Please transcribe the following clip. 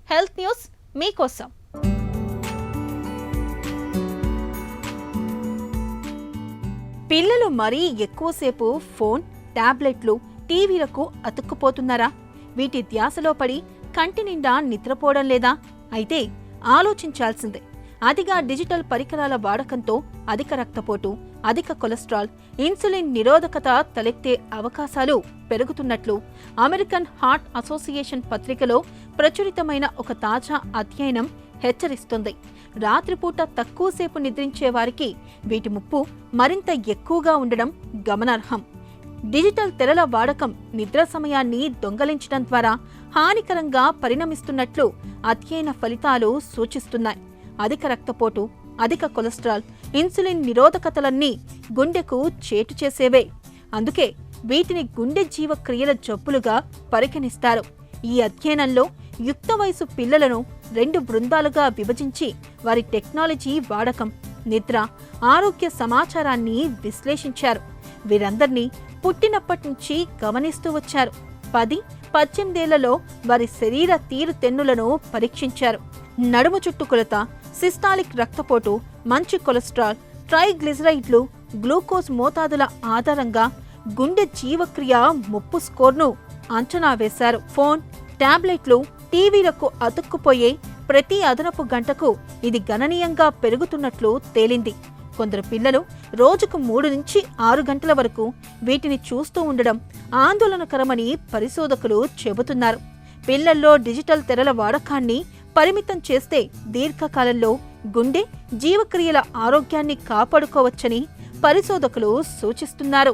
Health news మీకోసం. పిల్లలు మరీ ఎక్కువసేపు ఫోన్, టాబ్లెట్లు, టీవీలకు అతుక్కుపోతున్నారా? వీటి ధ్యాసలో పడి కంటి నిండా నిద్రపోవడం లేదా? అయితే ఆలోచించాల్సిందే. అతిగా డిజిటల్ పరికరాల వాడకంతో అధిక రక్తపోటు, అధిక కొలెస్ట్రాల్, ఇన్సులిన్ నిరోధకత తలెత్తే అవకాశాలు పెరుగుతున్నట్లు అమెరికన్ హార్ట్ అసోసియేషన్ పత్రికలో ప్రచురితమైన ఒక తాజా అధ్యయనం హెచ్చరిస్తుంది. రాత్రిపూట తక్కువసేపు నిద్రించే వారికి వీటి ముప్పు మరింత ఎక్కువగా ఉండడం గమనార్హం. డిజిటల్ తెరల వాడకం నిద్ర సమయాన్ని దొంగలించడం ద్వారా హానికరంగా పరిణమిస్తున్నట్లు అధ్యయన ఫలితాలు సూచిస్తున్నాయి. అధిక రక్తపోటు, అధిక కొలెస్ట్రాల్, ఇన్సులిన్ నిరోధకతలన్నీ గుండెకు చేటు చేసేవే. అందుకే వీటిని గుండె జీవక్రియల జబ్బులుగా పరిగణిస్తారు. ఈ అధ్యయనంలో యుక్త వయసు పిల్లలను 2 బృందాలుగా విభజించి వారి టెక్నాలజీ వాడకం, నిద్ర, ఆరోగ్య సమాచారాన్ని విశ్లేషించారు. వీరందర్నీ పుట్టినప్పటి నుంచి గమనిస్తూ వచ్చారు. 10-18 ఏళ్లలో వారి శరీర తీరుతెన్నులను పరీక్షించారు. నడుము చుట్టుకొలత, సిస్టాలిక్ రక్తపోటు, మంచి కొలెస్ట్రాల్, ట్రైగ్లిజరైడ్లు, గ్లూకోజ్ మోతాదుల ఆధారంగా గుండె జీవక్రియ ముప్పు స్కోర్ను అంచనా వేశారు. ఫోన్, టాబ్లెట్లు, టీవీలకు అతుక్కుపోయే ప్రతి అదనపు గంటకు ఇది గణనీయంగా పెరుగుతున్నట్లు తేలింది. కొందరు పిల్లలు రోజుకు 3 నుంచి 6 గంటల వరకు వీటిని చూస్తూ ఉండడం ఆందోళనకరమని పరిశోధకులు చెబుతున్నారు. పిల్లల్లో డిజిటల్ తెరల వాడకాన్ని పరిమితం చేస్తే దీర్ఘకాలంలో గుండె, జీవక్రియల ఆరోగ్యాన్ని కాపాడుకోవచ్చని పరిశోధకులు సూచిస్తున్నారు.